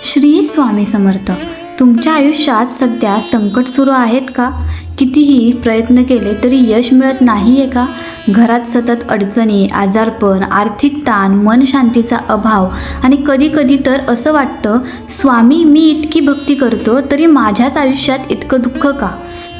श्री स्वामी समर्थ. तुमच्या आयुष्यात सध्या संकट सुरू आहेत का? कितीही प्रयत्न केले तरी यश मिळत नाही आहे का? घरात सतत अडचणी, आजारपण, आर्थिक ताण, मन शांतीचा अभाव आणि कधी कधी तर असं वाटतं, स्वामी मी इतकी भक्ती करतो तरी माझ्याच आयुष्यात इतकं दुःख का?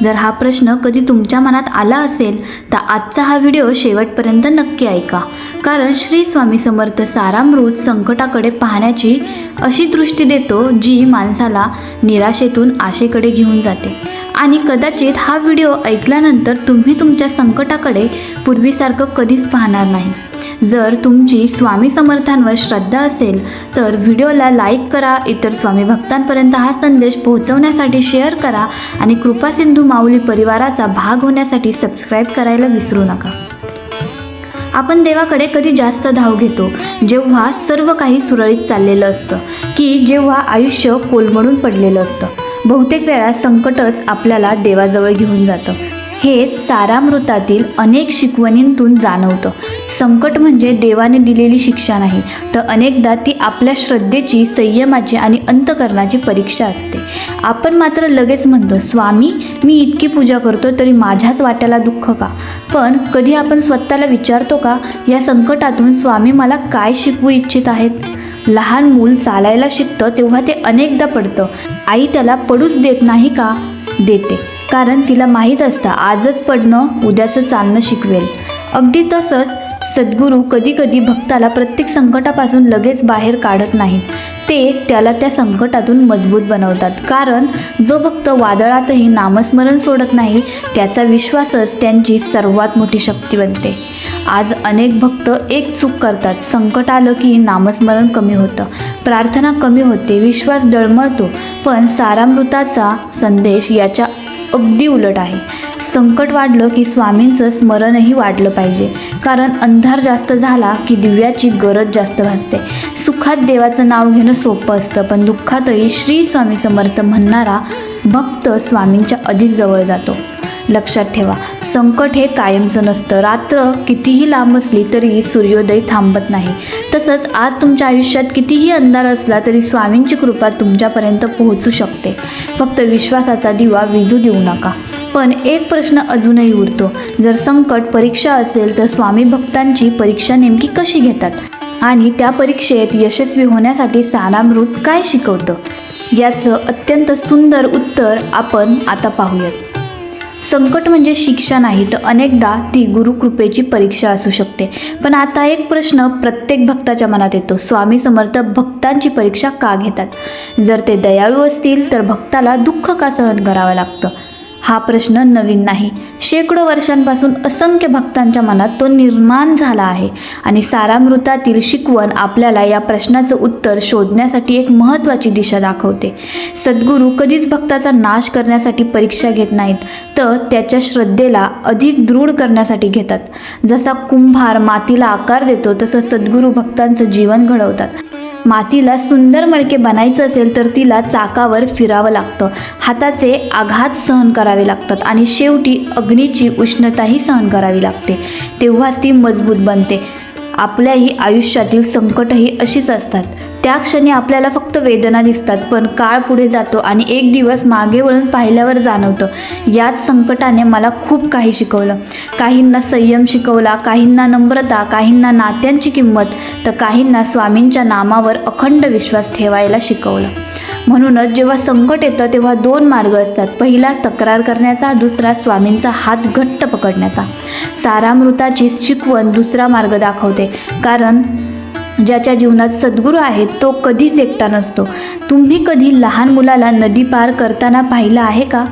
जर हा प्रश्न कधी तुमच्या मनात आला असेल तर आजचा हा व्हिडिओ शेवटपर्यंत नक्की ऐका. कारण श्री स्वामी समर्थ सारामृत संकटाकडे पाहण्याची अशी दृष्टी देतो जी माणसाला निराशेतून आशेकडे घेऊन जाते. आणि कदाचित हा व्हिडिओ ऐकल्यानंतर तुम्ही तुमच्या संकटाकडे पूर्वीसारखं कधीच पाहणार नाही. जर तुमची स्वामी समर्थांवर श्रद्धा असेल तर व्हिडिओला लाईक करा, इतर स्वामी भक्तांपर्यंत हा संदेश पोहोचवण्यासाठी शेअर करा आणि कृपा सिंधू माऊली परिवाराचा भाग होण्यासाठी सबस्क्राईब करायला विसरू नका. आपण देवाकडे कधी जास्त धाव घेतो जेव्हा सर्व काही सुरळीत चाललेलं असतं की जेव्हा आयुष्य कोलमडून पडलेलं असतं. बहुतेक वेळा संकटच आपल्याला देवाजवळ घेऊन जातं. हेच सारामृतातील अनेक शिकवणींतून जाणवतं. संकट म्हणजे देवाने दिलेली शिक्षा नाही, तर अनेकदा ती आपल्या श्रद्धेची, संयमाची आणि अंतःकरणाची परीक्षा असते. आपण मात्र लगेच म्हणतो, स्वामी मी इतकी पूजा करतो तरी माझ्याच वाट्याला दुःख का? पण कधी आपण स्वतःला विचारतो का, या संकटातून स्वामी मला काय शिकवू इच्छित आहेत? लहान मूल चालायला शिकतं तेव्हा ते अनेकदा पडतं. आई त्याला पडूच देत नाही का? देते, कारण तिला माहीत असतं आजच पडणं उद्याचं चालणं शिकवेल. अगदी तसंच सद्गुरू कधी कधी भक्ताला प्रत्येक संकटापासून लगेच बाहेर काढत नाहीत, ते त्याला त्या संकटातून मजबूत बनवतात. कारण जो भक्त वादळातही नामस्मरण सोडत नाही त्याचा विश्वासच त्यांची सर्वात मोठी शक्ती बनते. आज अनेक भक्त एक चूक करतात, संकट आलं की नामस्मरण कमी होतं, प्रार्थना कमी होते, विश्वास डळमळतो. पण सारामृताचा संदेश याच्या अगदी उलट आहे. संकट वाढलं की स्वामींचं स्मरणही वाढलं पाहिजे, कारण अंधार जास्त झाला की दिव्याची गरज जास्त भासते. सुखात देवाचं नाव घेणं सोपं असतं, पण दुःखातही श्री स्वामी समर्थ म्हणणारा भक्त स्वामींच्या अधिक जवळ जातो. लक्षात ठेवा, संकट हे कायमचं नसतं. रात्र कितीही लांब असली तरी सूर्योदय थांबत नाही. तसंच आज तुमच्या आयुष्यात कितीही अंधार असला तरी स्वामींची कृपा तुमच्यापर्यंत पोहोचू शकते. फक्त विश्वासाचा दिवा विझू देऊ नका. पण एक प्रश्न अजूनही उरतो, जर संकट परीक्षा असेल तर स्वामी भक्तांची परीक्षा नेमकी कशी घेतात आणि त्या परीक्षेत यशस्वी होण्यासाठी सारामृत काय शिकवतं, याचं अत्यंत सुंदर उत्तर आपण आता पाहूयात. संकट म्हणजे शिक्षा नाही, तर अनेकदा ती गुरुकृपेची परीक्षा असू शकते. पण आता एक प्रश्न प्रत्येक भक्ताच्या मनात येतो, स्वामी समर्थ भक्तांची परीक्षा का घेतात? जर ते दयाळू असतील तर भक्ताला दुःख का सहन करावं लागतं? हा प्रश्न नवीन नाही. शेकडो वर्षांपासून असंख्य भक्तांच्या मनात तो निर्माण झाला आहे आणि सारामृतातील शिकवण आपल्याला या प्रश्नाचं उत्तर शोधण्यासाठी एक महत्त्वाची दिशा दाखवते. सद्गुरू कधीच भक्ताचा नाश करण्यासाठी परीक्षा घेत नाहीत, तर त्याच्या श्रद्धेला अधिक दृढ करण्यासाठी घेतात. जसा कुंभार मातीला आकार देतो तसं सद्गुरू भक्तांचं जीवन घडवतात. मातीला सुंदर मडके बनायचं असेल तर तिला चाकावर फिरावं लागतं, हाताचे आघात सहन करावे लागतात आणि शेवटी अग्नीची उष्णताही सहन करावी लागते, तेव्हाच ती मजबूत बनते. आपल्याही आयुष्यातील संकटही अशीच असतात. त्या क्षणी आपल्याला फक्त वेदना दिसतात, पण काळ पुढे जातो आणि एक दिवस मागे वळून पाहिल्यावर जाणवतं, याच संकटाने मला खूप काही शिकवलं. काहींना संयम शिकवला, काहींना नम्रता, काहींना नात्यांची किंमत, तर काहींना स्वामींच्या नामावर अखंड विश्वास ठेवायला शिकवलं. म्हणूनच जेव्हा संकट येतं तेव्हा दोन मार्ग असतात, पहिला तक्रार करण्याचा, दुसरा स्वामींचा हात घट्ट पकडण्याचा. सारामृताची शिकवण दुसरा मार्ग दाखवते, कारण ज्याच्या जीवनात सद्गुरू आहेत तो कधीच एकटा नसतो. तुम्ही कधी लहान मुलाला नदी पार करताना पाहिलं आहे का?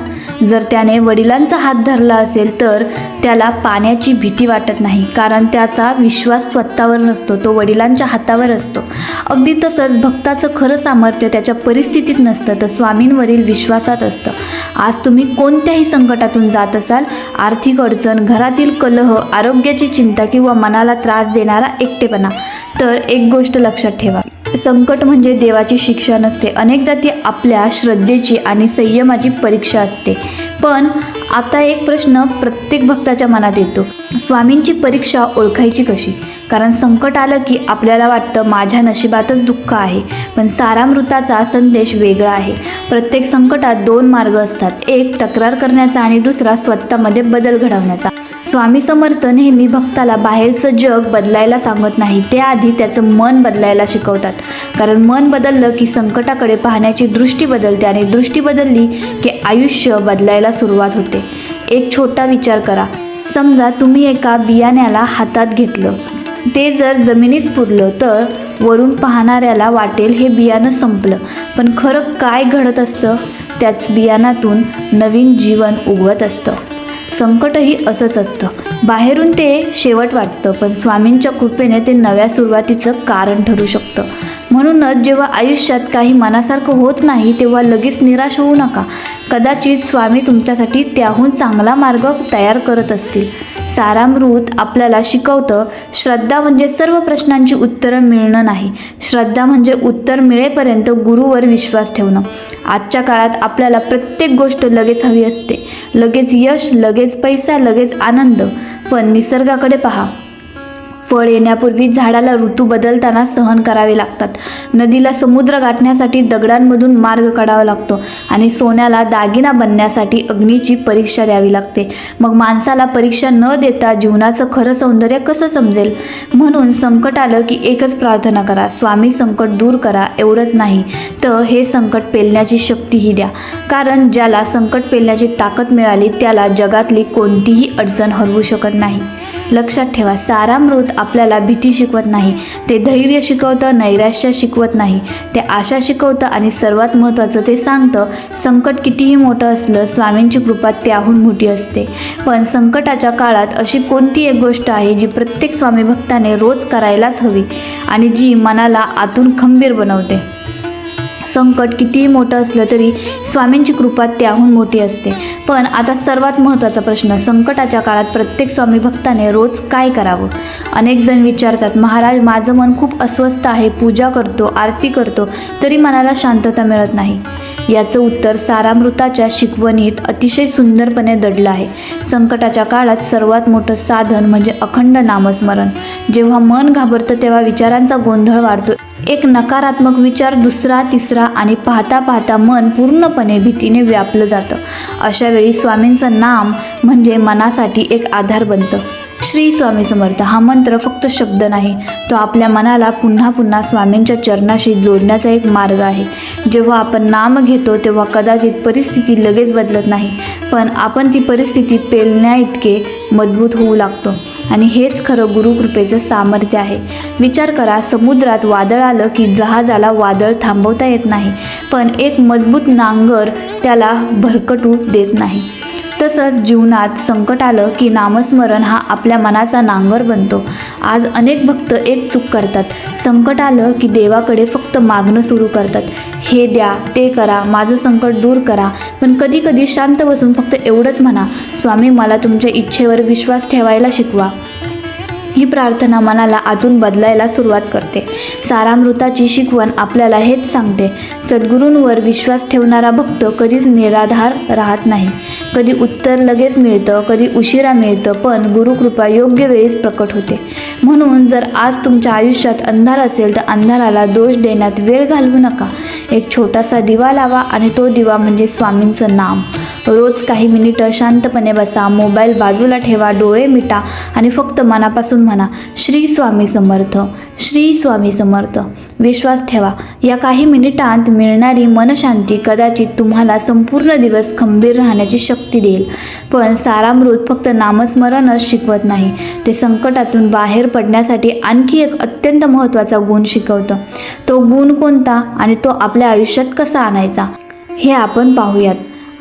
जर त्याने वडिलांचा हात धरला असेल तर त्याला पाण्याची भीती वाटत नाही, कारण त्याचा विश्वास स्वतःवर नसतो, तो वडिलांच्या हातावर असतो. अगदी तसंच भक्ताचं खरं सामर्थ्य त्याच्या परिस्थितीत नसतं, तर स्वामींवरील विश्वासात असतं. आज तुम्ही कोणत्याही संकटातून जात असाल, आर्थिक अडचण, घरातील कलह, आरोग्याची चिंता किंवा मनाला त्रास देणारा एकटेपणा, तर एक गोष्ट लक्षात ठेवा, संकट म्हणजे देवाची शिक्षा नसते. अनेकदा ती आपल्या श्रद्धेची आणि संयमाची परीक्षा असते. पण आता एक प्रश्न प्रत्येक भक्ताच्या मनात येतो, स्वामींची परीक्षा ओळखायची कशी? कारण संकट आलं की आपल्याला वाटतं माझ्या नशिबातच दुःख आहे, पण सारामृताचा संदेश वेगळा आहे. प्रत्येक संकटात दोन मार्ग असतात, एक तक्रार करण्याचा आणि दुसरा स्वतःमध्ये बदल घडवण्याचा. स्वामी समर्थ नेहमी भक्ताला बाहेरचं जग बदलायला सांगत नाही, ते आधी त्याचं मन बदलायला शिकवतात. कारण मन बदललं की संकटाकडे पाहण्याची दृष्टी बदलते आणि दृष्टी बदलली की आयुष्य बदलायला सुरुवात होते. एक छोटा विचार करा. समजा तुम्ही एका बियाण्याला हातात घेतलं, ते जर जमिनीत पुरलं तर वरून पाहणाऱ्याला वाटेल हे बियाणं संपलं, पण खरं काय घडत असतं? त्याच बियाणातून नवीन जीवन उगवत असतं. संकटही असंच असतं. बाहेरून ते शेवट वाटतं, पण स्वामींच्या कृपेने ते नव्या सुरुवातीचं कारण ठरू शकतं. म्हणूनच जेव्हा आयुष्यात काही मनासारखं होत नाही तेव्हा लगेच निराश होऊ नका. कदाचित स्वामी तुमच्यासाठी त्याहून चांगला मार्ग तयार करत असतील. सारामृत आपल्याला शिकवतं, श्रद्धा म्हणजे सर्व प्रश्नांची उत्तरं मिळणं नाही, श्रद्धा म्हणजे उत्तर मिळेपर्यंत गुरुवर विश्वास ठेवणं. आजच्या काळात आपल्याला प्रत्येक गोष्ट लगेच हवी असते, लगेच यश, लगेच पैसा, लगेच आनंद. पण निसर्गाकडे पहा. फळ येण्यापूर्वी झाडाला ऋतू बदलताना सहन करावे लागतात. नदीला समुद्र गाठण्यासाठी दगडांमधून मार्ग काढावा लागतो आणि सोन्याला दागिना बनण्यासाठी अग्नीची परीक्षा द्यावी लागते. मग माणसाला परीक्षा न देता जीवनाचं खरं सौंदर्य कसं समजेल? म्हणून संकट आलं की एकच प्रार्थना करा, स्वामी संकट दूर करा. एवढंच नाही तर हे संकट पेलण्याची शक्तीही द्या. कारण ज्याला संकट पेलण्याची ताकद मिळाली त्याला जगातली कोणतीही अडचण हरवू शकत नाही. लक्षात ठेवा, सारामृत आपल्याला भीती शिकवत नाही, ते धैर्य शिकवतं, नैराश्य शिकवत नाही, ते आशा शिकवतं आणि सर्वात महत्त्वाचं ते सांगतं, संकट कितीही मोठं असलं स्वामींची कृपा त्याहून मोठी असते. पण संकटाच्या काळात अशी कोणती एक गोष्ट आहे जी प्रत्येक स्वामी भक्ताने रोज करायलाच हवी आणि जी मनाला आतून खंबीर बनवते? संकट कितीही मोठं असलं तरी स्वामींची कृपा त्याहून मोठी असते. पण आता सर्वात महत्त्वाचा प्रश्न, संकटाच्या काळात प्रत्येक स्वामी भक्ताने रोज काय करावं? अनेक जण विचारतात, महाराज माझं मन खूप अस्वस्थ आहे, पूजा करतो, आरती करतो, तरी मनाला शांतता मिळत नाही. याचं उत्तर सारामृताच्या शिकवणीत अतिशय सुंदरपणे दडलं आहे. संकटाच्या काळात सर्वात मोठं साधन म्हणजे अखंड नामस्मरण. जेव्हा मन घाबरतं तेव्हा विचारांचा गोंधळ वाढतो. एक नकारात्मक विचार, दुसरा, तिसरा आणि पाहता पाहता मन पूर्णपणे भीतीने व्यापलं जातं. अशा वेळी स्वामींचं नाम म्हणजे मनासाठी एक आधार बनतं. श्री स्वामी समर्थ हा मंत्र फक्त शब्द नाही, तो आपल्या मनाला पुन्हा पुन्हा स्वामींच्या चरणाशी जोडण्याचा एक मार्ग आहे. जेव्हा आपण नाम घेतो तेव्हा कदाचित परिस्थिती लगेच बदलत नाही, पण आपण ती परिस्थिती पेलण्याइतके मजबूत होऊ लागतो. आणि हेच खरं गुरुकृपेचं सामर्थ्य आहे. विचार करा, समुद्रात वादळ आलं की जहाजाला वादळ थांबवता येत नाही, पण एक मजबूत नांगर त्याला भरकटू देत नाही. तसंच जीवनात संकट आलं की नामस्मरण हा आपल्या मनाचा नांगर बनतो. आज अनेक भक्त एक चूक करतात, संकट आलं की देवाकडे फक्त मागणं सुरू करतात, हे द्या, ते करा, माझं संकट दूर करा. पण कधी कधी शांत बसून फक्त एवढंच म्हणा, स्वामी मला तुमच्या इच्छेवर विश्वास ठेवायला शिकवा. ही प्रार्थना मनाला आतून बदलायला सुरुवात करते. सारामृताची शिकवण आपल्याला हेच सांगते, सद्गुरूंवर विश्वास ठेवणारा भक्त कधीच निराधार राहत नाही. कधी उत्तर लगेच मिळतं, कधी उशिरा मिळतं, पण गुरुकृपा योग्य वेळीच प्रकट होते. म्हणून जर आज तुमच्या आयुष्यात अंधार असेल तर अंधाराला दोष देण्यात वेळ घालवू नका. एक छोटासा दिवा लावा आणि तो दिवा म्हणजे स्वामींचं नाम. रोज काही मिनिटं शांतपणे बसा, मोबाईल बाजूला ठेवा, डोळे मिटा आणि फक्त मनापासून म्हणा, श्री स्वामी समर्थ, श्री स्वामी समर्थ. विश्वास ठेवा, या काही मिनिटांत मिळणारी मनशांती कदाचित तुम्हाला संपूर्ण दिवस खंबीर राहण्याची शक्ती देईल. पण सारामृत फक्त नामस्मरणच शिकवत नाही, ते संकटातून बाहेर पडण्यासाठी आणखी एक अत्यंत महत्त्वाचा गुण शिकवतं. तो गुण कोणता आणि तो आपल्या आयुष्यात कसा आणायचा हे आपण पाहूयात.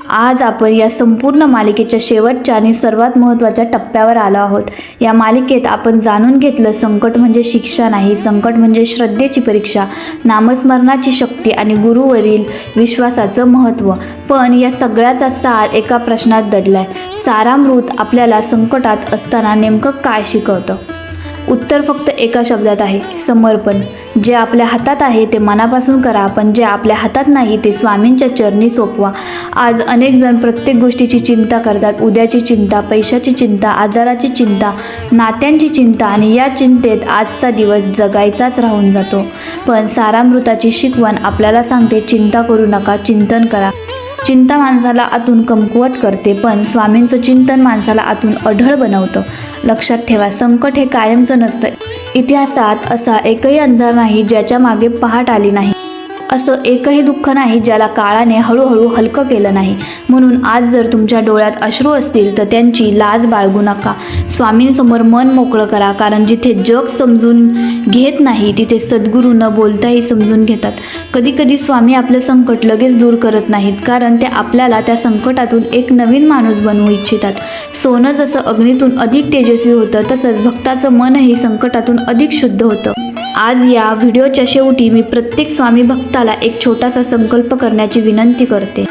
आज आपण या संपूर्ण मालिकेच्या शेवटच्या आणि सर्वात महत्त्वाच्या टप्प्यावर आलो आहोत. या मालिकेत आपण जाणून घेतलं, संकट म्हणजे शिक्षा नाही, संकट म्हणजे श्रद्धेची परीक्षा, नामस्मरणाची शक्ती आणि गुरुवरील विश्वासाचं महत्त्व. पण या सगळ्याचा सार एका प्रश्नात दडलाय, सारामृत आपल्याला संकटात असताना नेमकं काय शिकवतं? उत्तर फक्त एका शब्दात आहे, समर्पण. जे आपल्या हातात आहे ते मनापासून करा, पण जे आपल्या हातात नाही ते स्वामींच्या चरणी सोपवा. आज अनेक जण प्रत्येक गोष्टीची चिंता करतात. उद्याची चिंता, पैशाची चिंता, आजाराची चिंता, नात्यांची चिंता, आणि या चिंतेत आजचा दिवस जगायचाच राहून जातो. पण सारामृताची शिकवण आपल्याला सांगते, चिंता करू नका, चिंतन करा. चिंता माणसाला आतून कमकुवत करते, पण स्वामींचं चिंतन माणसाला आतून अढळ बनवतं. लक्षात ठेवा, संकट हे कायमचं नसतं. इतिहासात असा एकही अंधार नाही ज्याच्या मागे पहाट आली नाही. असं एकही दुःख नाही ज्याला काळाने हळूहळू हलकं केलं नाही. म्हणून आज जर तुमच्या डोळ्यात अश्रू असतील तर त्यांची लाज बाळगू नका. स्वामींसमोर मन मोकळं करा, कारण जिथे जग समजून घेत नाही तिथे सद्गुरू न बोलताही समजून घेतात. कधीकधी स्वामी आपलं संकट लगेच दूर करत नाहीत, कारण ते आपल्याला त्या संकटातून एक नवीन माणूस बनवू इच्छितात. सोनं जसं अग्नीतून अधिक तेजस्वी होतं, तसंच भक्ताचं मनही संकटातून अधिक शुद्ध होतं. आज या व्हिडिओच्या शेवटी मी प्रत्येक स्वामी भक्ताला एक छोटासा संकल्प करण्याची विनंती करते.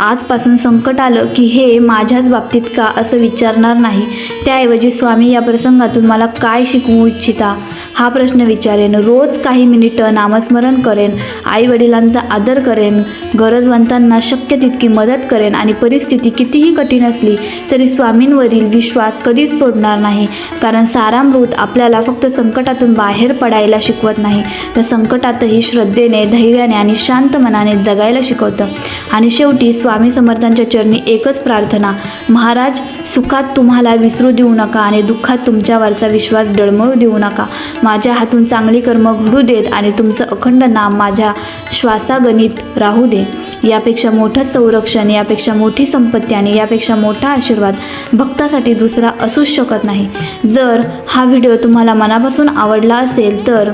आजपासून संकट आलं की हे माझ्याच बाबतीत का असं विचारणार नाही. त्याऐवजी स्वामी या प्रसंगातून मला काय शिकवू इच्छिता हा प्रश्न विचारेन. रोज काही मिनिटं नामस्मरण करेन, आईवडिलांचा आदर करेन, गरजवंतांना शक्य तितकी मदत करेन, आणि परिस्थिती कितीही कठीण असली तरी स्वामींवरील विश्वास कधीच सोडणार नाही. कारण सारामृत आपल्याला फक्त संकटातून बाहेर पडायला शिकवत नाही, तर संकटातही श्रद्धेने, धैर्याने आणि शांत मनाने जगायला शिकवतं. आणि शेवटी स्वामी समर्थांच्या चरणी एकच प्रार्थना, महाराज सुखात तुम्हाला विसरू देऊ नका आणि दुःखात तुमच्यावरचा विश्वास डळमळू देऊ नका. माझ्या हातून चांगली कर्म घडू देत आणि तुमचं अखंड नाम माझ्या श्वासागणित राहू दे. यापेक्षा मोठं संरक्षण, यापेक्षा मोठी संपत्ती आणि यापेक्षा मोठा आशीर्वाद भक्तासाठी दुसरा असूच शकत नाही. जर हा व्हिडिओ तुम्हाला मनापासून आवडला असेल तर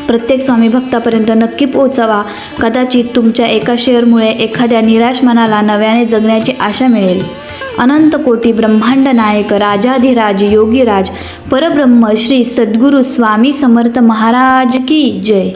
प्रत्येक स्वामी भक्तापर्यंत नक्की पोहोचवा. कदाचित तुमच्या एका शेअरमुळे एखाद्या निराश मनाला नव्याने जगण्याची आशा मिळेल. अनंत कोटी ब्रह्मांड नायक, राजाधिराज, योगीराज, परब्रह्म श्री सद्गुरू स्वामी समर्थ महाराज की जय.